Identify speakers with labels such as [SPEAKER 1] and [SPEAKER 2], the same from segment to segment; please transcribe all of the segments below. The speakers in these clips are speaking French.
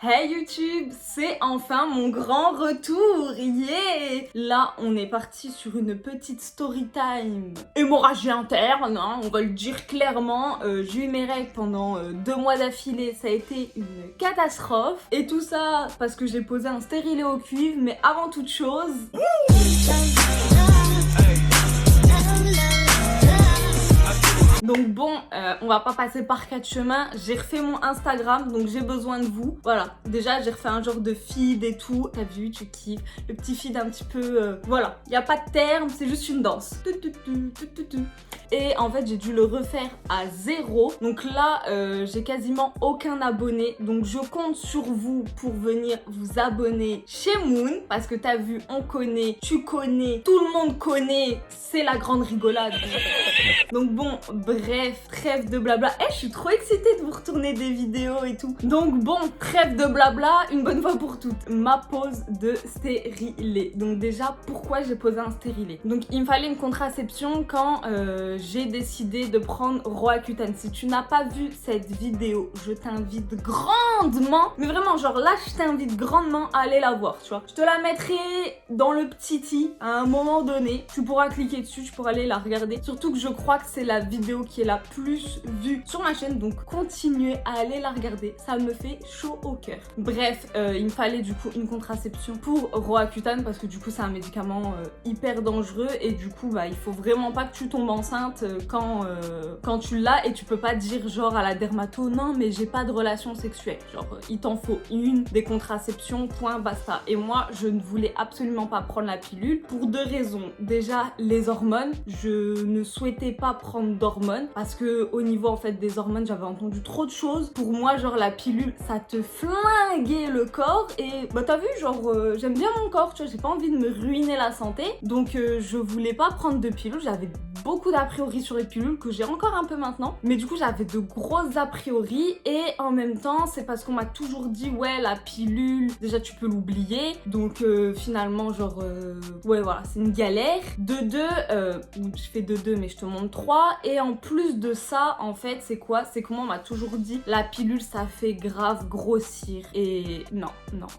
[SPEAKER 1] Hey YouTube, c'est enfin mon grand retour, yeah! Là, on est parti sur une petite story time. Hémorragie interne, hein, on va le dire clairement. J'ai eu mes règles pendant 2 mois d'affilée, ça a été une catastrophe. Et tout ça parce que j'ai posé un stérilet au cuivre, mais avant toute chose... Donc bon, on va pas passer par 4 chemins, j'ai refait mon Instagram, donc j'ai besoin de vous. Voilà, déjà j'ai refait un genre de feed et tout. T'as vu, tu kiffes, le petit feed un petit peu... voilà, y a pas de terme, c'est juste une danse. Et en fait j'ai dû le refaire à 0. Donc là j'ai quasiment aucun abonné. Donc je compte sur vous pour venir vous abonner chez Moon. Parce que t'as vu, on connaît, tu connais, tout le monde connaît. C'est la grande rigolade. Donc bon, bref, trêve de blabla. Je suis trop excitée de vous retourner des vidéos et tout. Donc bon, trêve de blabla, une bonne fois pour toutes. Ma pose de stérilet. Donc déjà, pourquoi j'ai posé un stérilet? Donc il me fallait une contraception quand j'ai décidé de prendre Roaccutane. Si tu n'as pas vu cette vidéo, je t'invite grandement, mais vraiment genre là je t'invite grandement à aller la voir, tu vois. Je te la mettrai dans le petit i à un moment donné. Tu pourras cliquer dessus, tu pourras aller la regarder. Surtout que je crois que c'est la vidéo qui est la plus vue sur ma chaîne, donc continuez à aller la regarder, ça me fait chaud au cœur. Bref, il me fallait du coup une contraception pour Roaccutane parce que du coup c'est un médicament hyper dangereux et du coup bah il faut vraiment pas que tu tombes enceinte quand tu l'as, et tu peux pas dire genre à la dermato non mais j'ai pas de relation sexuelle, genre il t'en faut une, des contraceptions, point, basta. Et moi je ne voulais absolument pas prendre la pilule pour 2 raisons. Déjà les hormones, je ne souhaitais pas prendre d'hormones parce que au niveau en fait des hormones j'avais entendu trop de choses. Pour moi genre la pilule ça te flinguait le corps et bah t'as vu genre j'aime bien mon corps, tu vois, j'ai pas envie de me ruiner la santé, donc je voulais pas prendre de pilule. J'avais beaucoup d'a priori sur les pilules que j'ai encore un peu maintenant, mais du coup j'avais de grosses a priori. Et en même temps c'est parce qu'on m'a toujours dit ouais la pilule déjà tu peux l'oublier, donc finalement genre ouais voilà c'est une galère. De 2 je fais de 2 mais je te montre 3. Et en plus de ça en fait c'est quoi, c'est que moi on m'a toujours dit la pilule ça fait grave grossir, et non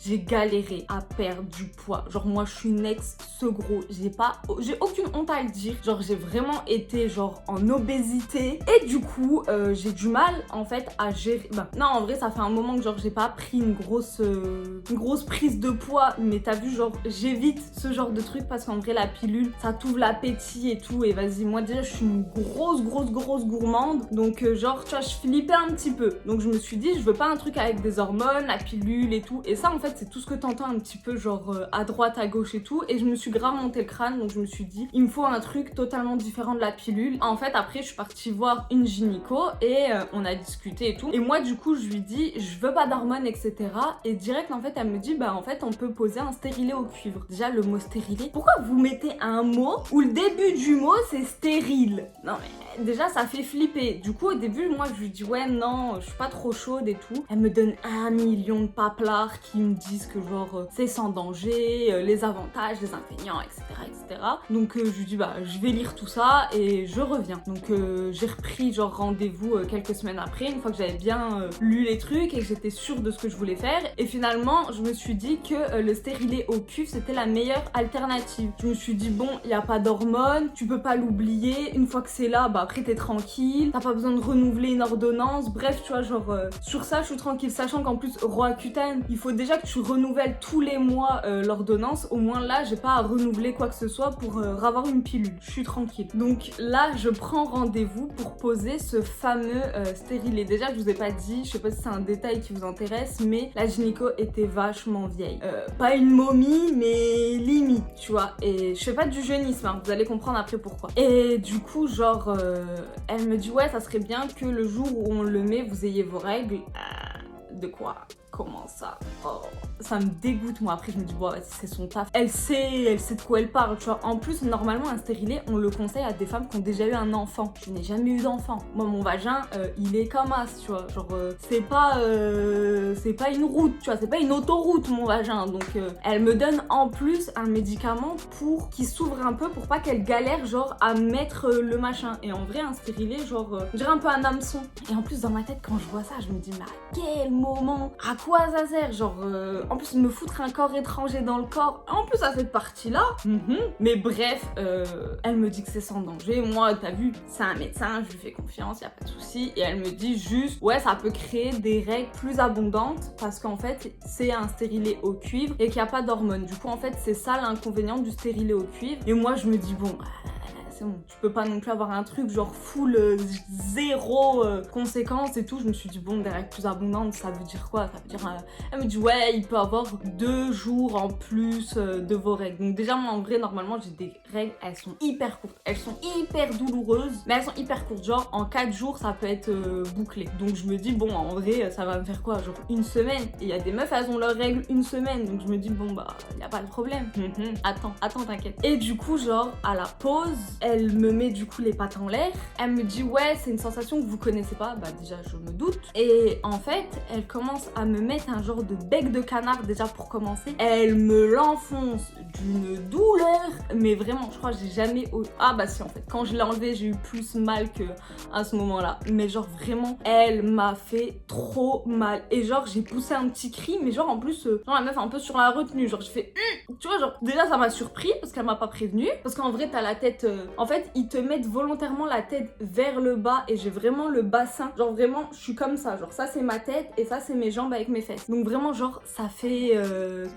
[SPEAKER 1] j'ai galéré à perdre du poids. Genre moi je suis une ex ce gros, j'ai aucune honte à le dire, genre j'ai vraiment été genre en obésité et du coup j'ai du mal en fait à gérer. Bah non en vrai ça fait un moment que genre j'ai pas pris une grosse prise de poids, mais t'as vu genre j'évite ce genre de truc parce qu'en vrai la pilule ça t'ouvre l'appétit et tout, et vas-y moi déjà je suis une grosse gourmande, donc genre tu vois je flippais un petit peu, donc je me suis dit je veux pas un truc avec des hormones, la pilule et tout, et ça en fait c'est tout ce que t'entends un petit peu genre à droite à gauche et tout, et je me suis grave monté le crâne, donc je me suis dit il me faut un truc totalement différent de la pilule. En fait après je suis partie voir une gynéco et on a discuté et tout, et moi du coup je lui dis je veux pas d'hormones etc, et direct en fait elle me dit bah en fait on peut poser un stérilet au cuivre. Déjà le mot stérilet, pourquoi vous mettez un mot où le début du mot c'est stérile? Non mais déjà ça fait flipper. Du coup au début moi je lui dis ouais non je suis pas trop chaude et tout. Elle me donne 1 million de paplards qui me disent que genre c'est sans danger, les avantages, les inconvénients etc. Donc je lui dis bah je vais lire tout ça et je reviens. Donc j'ai repris genre rendez-vous quelques semaines après, une fois que j'avais bien lu les trucs et que j'étais sûre de ce que je voulais faire, et finalement je me suis dit que le stérilet au cuivre c'était la meilleure alternative. Je me suis dit bon il y a pas d'hormones, tu peux pas l'oublier, une fois que c'est là bah après t'es tranquille, t'as pas besoin de renouveler une ordonnance, bref tu vois genre sur ça je suis tranquille, sachant qu'en plus Roaccutane il faut déjà que tu renouvelles tous les mois l'ordonnance. Au moins là j'ai pas à renouveler quoi que ce soit pour avoir une pilule, je suis tranquille. Donc là je prends rendez-vous pour poser ce fameux stérilet. Déjà je vous ai pas dit, je sais pas si c'est un détail qui vous intéresse, mais la gynéco était vachement vieille, pas une momie mais limite tu vois, et je fais pas du jeunisme hein, vous allez comprendre après pourquoi. Et du coup genre elle me dit ouais ça serait bien que le jour où on le met vous ayez vos règles. De quoi? Comment ça? Oh, ça me dégoûte moi. Après je me dis bon c'est son taf, elle sait de quoi elle parle, tu vois. En plus normalement un stérilet on le conseille à des femmes qui ont déjà eu un enfant. Je n'ai jamais eu d'enfant. Moi mon vagin il est comme as, tu vois, genre c'est pas une route, tu vois, c'est pas une autoroute mon vagin. Donc elle me donne en plus un médicament pour qu'il s'ouvre un peu, pour pas qu'elle galère genre à mettre le machin. Et en vrai un stérilet genre je dirais un peu un hameçon. Et en plus dans ma tête quand je vois ça je me dis mais à quel moment, à tout à zazer, genre en plus me foutre un corps étranger dans le corps, en plus à cette partie-là. Mais bref, elle me dit que c'est sans danger. Moi, t'as vu, c'est un médecin, je lui fais confiance, y a pas de souci. Et elle me dit juste, ouais, ça peut créer des règles plus abondantes parce qu'en fait, c'est un stérilet au cuivre et qu'il n'y a pas d'hormones. Du coup, en fait, c'est ça l'inconvénient du stérilet au cuivre. Et moi, je me dis, bon, c'est bon, tu peux pas non plus avoir un truc genre full zéro conséquence et tout. Je me suis dit bon, des règles plus abondantes, ça veut dire quoi? Ça veut dire elle me dit ouais, il peut avoir 2 jours en plus de vos règles. Donc déjà moi en vrai normalement j'ai des règles, elles sont hyper courtes, elles sont hyper douloureuses, mais elles sont hyper courtes, genre en 4 jours ça peut être bouclé. Donc je me dis bon, en vrai ça va me faire quoi, genre une semaine? Et il y a des meufs, elles ont leurs règles une semaine, donc je me dis bon bah y a pas de problème. Attends t'inquiète. Et du coup genre à la pause, elle me met du coup les pattes en l'air. Elle me dit ouais, c'est une sensation que vous connaissez pas. Bah déjà je me doute. Et en fait, elle commence à me mettre un genre de bec de canard déjà pour commencer. Elle me l'enfonce d'une douleur. Mais vraiment, je crois que j'ai jamais... Ah bah si en fait, quand je l'ai enlevé, j'ai eu plus mal que à ce moment-là. Mais genre vraiment, elle m'a fait trop mal. Et genre j'ai poussé un petit cri, mais genre en plus, genre la meuf un peu sur la retenue. Genre je fais... Tu vois, genre déjà ça m'a surpris parce qu'elle m'a pas prévenu. Parce qu'en vrai, t'as la tête... En fait, ils te mettent volontairement la tête vers le bas et j'ai vraiment le bassin. Genre vraiment, je suis comme ça. Genre ça, c'est ma tête et ça, c'est mes jambes avec mes fesses. Donc vraiment, genre, ça fait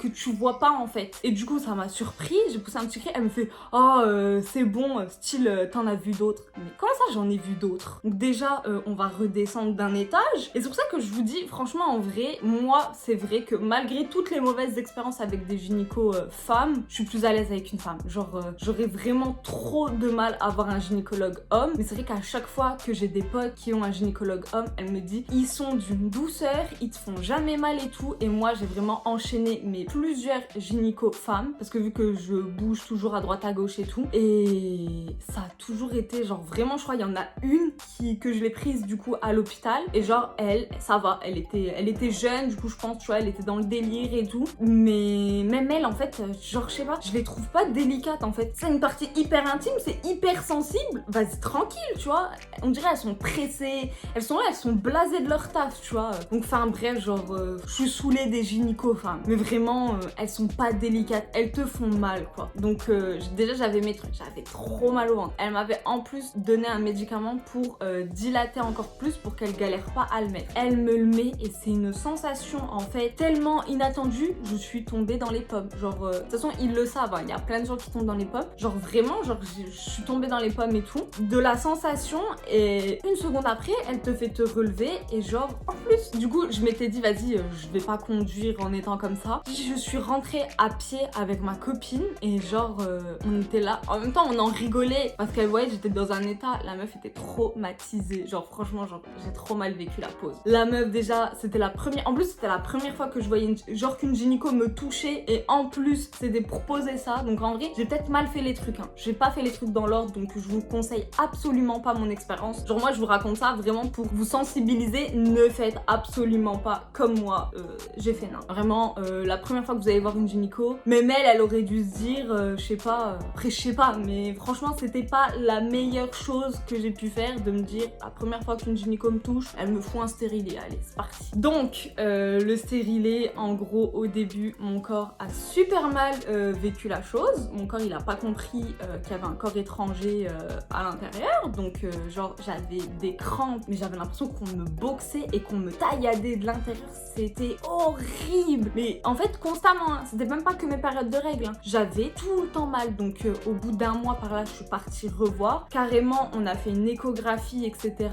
[SPEAKER 1] que tu vois pas en fait. Et du coup, ça m'a surpris. J'ai poussé un petit cri. Elle me fait « Oh, c'est bon, style, t'en as vu d'autres. » Mais comment ça, j'en ai vu d'autres? Donc déjà, on va redescendre d'un étage. Et c'est pour ça que je vous dis, franchement, en vrai, moi, c'est vrai que malgré toutes les mauvaises expériences avec des gynécos femmes, je suis plus à l'aise avec une femme. Genre, j'aurais vraiment trop de mal à avoir un gynécologue homme, mais c'est vrai qu'à chaque fois que j'ai des potes qui ont un gynécologue homme, elle me dit ils sont d'une douceur, ils te font jamais mal et tout. Et moi j'ai vraiment enchaîné mes plusieurs gynécos femmes parce que vu que je bouge toujours à droite à gauche et tout, et ça a toujours été genre vraiment, je crois il y en a une que je l'ai prise du coup à l'hôpital et genre elle, ça va, elle était jeune, du coup je pense tu vois elle était dans le délire et tout, mais même elle en fait genre je sais pas, je les trouve pas délicates en fait. C'est une partie hyper intime, c'est hyper sensible, vas-y tranquille tu vois, on dirait elles sont pressées, elles sont là, elles sont blasées de leur taf tu vois. Donc enfin bref, genre je suis saoulée des gynécos femmes, mais vraiment elles sont pas délicates, elles te font mal quoi. Donc déjà j'avais mes trucs, j'avais trop mal au ventre. Elle m'avait en plus donné un médicament pour dilater encore plus pour qu'elle galère pas à le mettre. Elle me le met et c'est une sensation en fait tellement inattendue, je suis tombée dans les pommes. Genre de toute façon ils le savent, hein, il y a plein de gens qui tombent dans les pommes. Genre vraiment, genre je suis tombée dans les pommes et tout. De la sensation et une seconde après, elle te fait te relever et genre en plus, du coup je m'étais dit vas-y, je vais pas conduire en étant comme ça. Je suis rentrée à pied avec ma copine et genre on était là. En même temps on en rigolait parce qu'elle voyait j'étais dans un état, la meuf était traumatisée. Genre franchement, genre j'ai trop mal vécu la pause. La meuf déjà, c'était la première, en plus c'était la première fois que je voyais genre qu'une gynéco me touchait et en plus c'était pour poser ça. Donc en vrai, j'ai peut-être mal fait les trucs, hein. J'ai pas fait les trucs dans l'ordre, donc je vous conseille absolument pas mon expérience. Genre moi je vous raconte ça vraiment pour vous sensibiliser, ne faites absolument pas comme moi j'ai fait. Non, vraiment la première fois que vous allez voir une gynéco, même elle aurait dû se dire je sais pas, après je sais pas, mais franchement c'était pas la meilleure chose que j'ai pu faire de me dire la première fois qu'une gynéco me touche, elle me fout un stérilet, allez c'est parti. Donc le stérilet, en gros au début mon corps a super mal vécu la chose, mon corps il a pas compris qu'il y avait un corps étranger à l'intérieur, donc genre j'avais des crampes, mais j'avais l'impression qu'on me boxait et qu'on me tailladait de l'intérieur, c'était horrible. Mais en fait constamment, hein. C'était même pas que mes périodes de règles, hein. J'avais tout le temps mal, donc au bout d'un mois par là je suis partie revoir, carrément on a fait une échographie etc,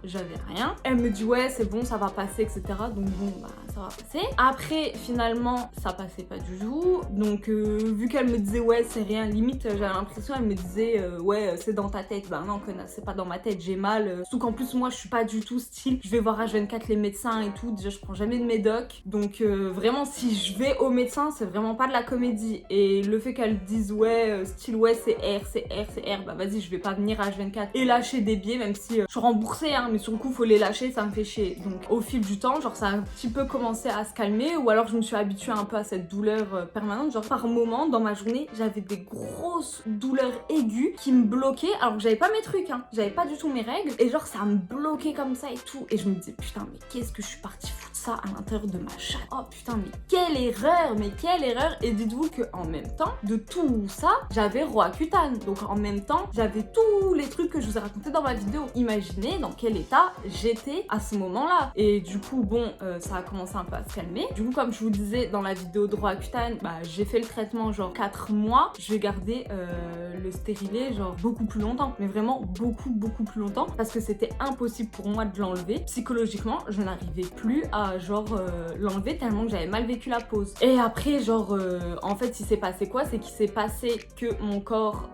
[SPEAKER 1] j'avais rien. Elle me dit ouais c'est bon ça va passer etc, donc bon bah ça va passer. Après finalement ça passait pas du tout, donc vu qu'elle me disait ouais c'est rien, limite j'avais l'impression elle me disait ouais c'est dans ta tête. Bah non connasse, c'est pas dans ma tête, j'ai mal, surtout qu'en plus moi je suis pas du tout style je vais voir H24 les médecins et tout, déjà je prends jamais de médoc, donc vraiment si je vais au médecin c'est vraiment pas de la comédie. Et le fait qu'elle dise ouais style ouais c'est R, bah vas-y je vais pas venir à H24 et lâcher des billets, même si je suis remboursée hein, mais sur le coup faut les lâcher, ça me fait chier. Donc au fil du temps genre ça a un petit peu commencé à se calmer, ou alors je me suis habituée un peu à cette douleur permanente. Genre par moment dans ma journée j'avais des grosses douleurs aigu qui me bloquait alors que j'avais pas mes trucs, hein. J'avais pas du tout mes règles et genre ça me bloquait comme ça et tout. Et je me disais putain mais qu'est-ce que je suis partie foutre ça à l'intérieur de ma chatte. Oh putain mais quelle erreur, mais quelle erreur. Et dites-vous que en même temps de tout ça, j'avais Roaccutane. Donc en même temps, j'avais tous les trucs que je vous ai racontés dans ma vidéo. Imaginez dans quel état j'étais à ce moment-là. Et du coup, bon, ça a commencé un peu à se calmer. Du coup, comme je vous disais dans la vidéo de Roaccutane, bah j'ai fait le traitement genre 4 mois. Je vais garder le stérilet genre beaucoup plus longtemps. Mais vraiment beaucoup plus longtemps. Parce que c'était impossible pour moi de l'enlever. Psychologiquement, je n'arrivais plus à genre l'enlever tellement que j'avais mal vécu la pause. Et après, genre, en fait, il s'est passé quoi? C'est qu'il s'est passé que mon corps,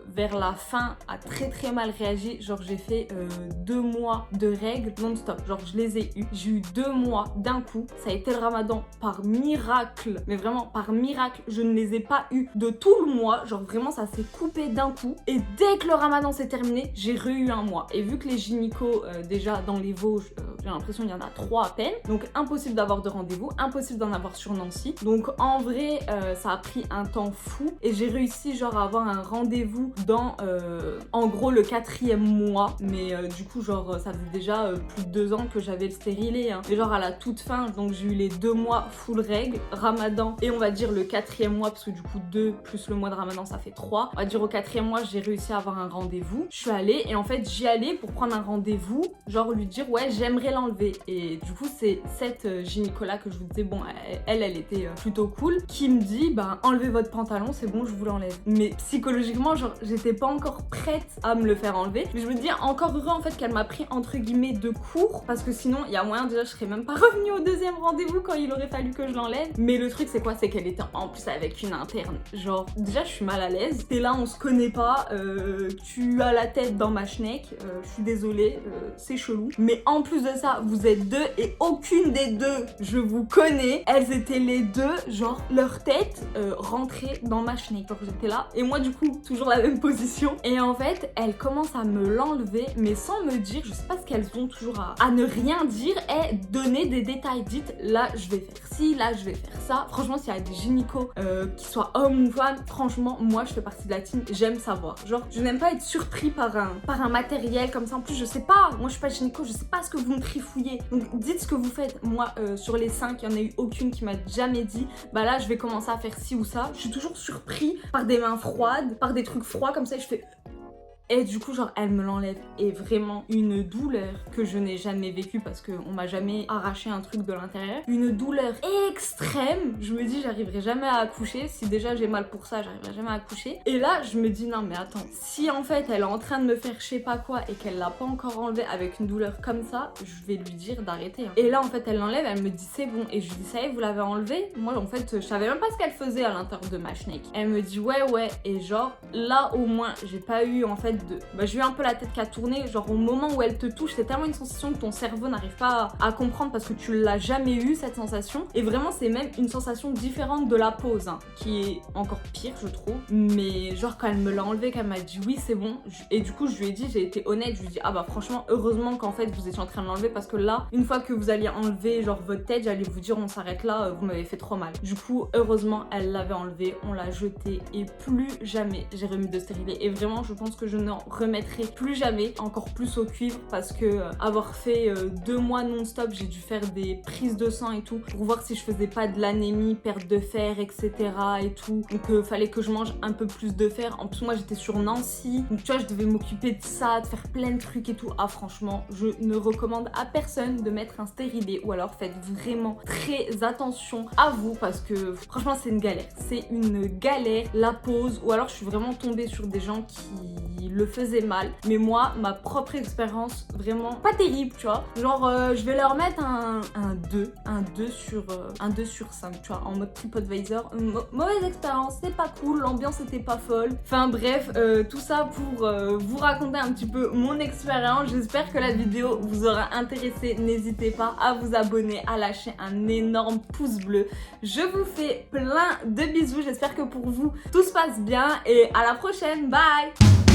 [SPEAKER 1] vers la fin, a très mal réagi. Genre, j'ai fait 2 mois de règles non-stop. Genre, je les ai eu. J'ai eu 2 mois d'un coup. Ça a été le ramadan par miracle. Mais vraiment, par miracle, je ne les ai pas eu de tout le mois. Genre, vraiment, ça s'est coupé d'un coup. Et dès que le ramadan s'est terminé, j'ai eu un mois. Et vu que les gynécos, déjà, dans les Vosges, j'ai l'impression qu'il y en a 3 à peine. Donc, impossible d'avoir de rendez-vous. Impossible d'en avoir sur Nancy. Donc, en vrai, ça a pris un temps fou. Et j'ai réussi, genre, à avoir un rendez-vous dans, en gros, le 4e mois. Mais du coup, genre, ça faisait déjà plus de 2 ans que j'avais le stérilet. Hein. Et genre, à la toute fin, donc j'ai eu les 2 mois full règles, ramadan. Et on va dire le 4e mois, parce que du coup, 2 plus le mois de ramadan, ça fait 3. On va dire au 4e mois, j'ai réussi à avoir un rendez-vous. Je suis allée et en fait, j'y allais pour prendre un rendez-vous. Genre, lui dire, ouais, j'aimerais l'enlever. Et du coup, c'est cette gynéco-là que je vous disais, bon, elle était plutôt cool, qui me dit, bah, enlevez votre pantalon, c'est bon, je vous l'enlève. Mais psychologiquement, genre, j'étais pas encore prête à me le faire enlever. Mais je me dis, encore heureux en fait qu'elle m'a pris entre guillemets de court, parce que sinon, il y a moyen, déjà, je serais même pas revenue au 2e rendez-vous quand il aurait fallu que je l'enlève. Mais le truc, c'est quoi? C'est qu'elle était en plus avec une interne. Genre, déjà, je suis mal à l'aise. T'es là, on se connaît pas, tu as la tête dans ma schneck, je suis désolée, c'est chelou. Mais en plus de ça, vous êtes 2 et aucune des 2, je vous connais. Elles étaient les 2, genre, leur tête rentrait dans ma schneck. Genre, j'étais là. Et moi, du coup, toujours la même position. Et en fait, elle commence à me l'enlever, mais sans me dire, je sais pas ce qu'elles ont toujours à ne rien dire, et donner des détails. Dites, là, je vais faire ci, là, je vais faire ça. Franchement, s'il y a des gynécos, qui soient hommes ou femmes, franchement, moi, je fais partie de la team, j'aime savoir. Genre, je n'aime pas être surpris par un matériel comme ça. En plus, je sais pas, moi, je suis pas gynéco, je sais pas ce que vous me trifouillez. Donc, dites ce que vous faites. Moi, sur les 5, il y en a eu aucune qui m'a jamais dit, bah là, je vais commencer à faire ci ou ça. Je suis toujours surpris par des mains froides, par des trucs froids comme ça, et je fais... Et du coup, genre, elle me l'enlève. Et vraiment, une douleur que je n'ai jamais vécue parce qu'on m'a jamais arraché un truc de l'intérieur. Une douleur extrême. Je me dis, j'arriverai jamais à accoucher. Si déjà j'ai mal pour ça, j'arriverai jamais à accoucher. Et là, je me dis, non, mais attends. Si en fait, elle est en train de me faire je sais pas quoi et qu'elle l'a pas encore enlevé avec une douleur comme ça, je vais lui dire d'arrêter. Hein. Et là, en fait, elle l'enlève, elle me dit, c'est bon. Et je lui dis, ça y est, vous l'avez enlevé? Moi, en fait, je savais même pas ce qu'elle faisait à l'intérieur de ma schneck. Elle me dit, ouais. Et genre, là, au moins, j'ai pas eu, en fait, j'ai eu un peu la tête qui a tourné, genre au moment où elle te touche, c'est tellement une sensation que ton cerveau n'arrive pas à comprendre parce que tu l'as jamais eu cette sensation. Et vraiment, c'est même une sensation différente de la pause, hein, qui est encore pire, je trouve. Mais genre, quand elle me l'a enlevé, qu'elle m'a dit oui, c'est bon. Et du coup, je lui ai dit, j'ai été honnête, je lui ai dit, ah bah franchement, heureusement qu'en fait vous étiez en train de l'enlever parce que là, une fois que vous alliez enlever genre votre tête, j'allais vous dire, on s'arrête là, vous m'avez fait trop mal. Du coup, heureusement, elle l'avait enlevé, on l'a jeté et plus jamais j'ai remis de stérilet. Et vraiment, je pense que je n'en remettrai plus jamais, encore plus au cuivre, parce que avoir fait 2 mois non-stop, j'ai dû faire des prises de sang et tout pour voir si je faisais pas de l'anémie, perte de fer, etc. et tout. Donc fallait que je mange un peu plus de fer. En plus, moi j'étais sur Nancy, donc tu vois, je devais m'occuper de ça, de faire plein de trucs et tout. Ah franchement, je ne recommande à personne de mettre un stérilet, ou alors faites vraiment très attention à vous parce que franchement c'est une galère. C'est une galère, la pause, ou alors je suis vraiment tombée sur des gens qui le faisaient mal. Mais moi, ma propre expérience, vraiment pas terrible, tu vois. Genre, je vais leur mettre un 2 sur 5, tu vois, en mode TripAdvisor. Mauvaise expérience, c'est pas cool, l'ambiance était pas folle. Enfin bref, tout ça pour vous raconter un petit peu mon expérience. J'espère que la vidéo vous aura intéressé. N'hésitez pas à vous abonner, à lâcher un énorme pouce bleu. Je vous fais plein de bisous. J'espère que pour vous, tout se passe bien et à la prochaine. Bye!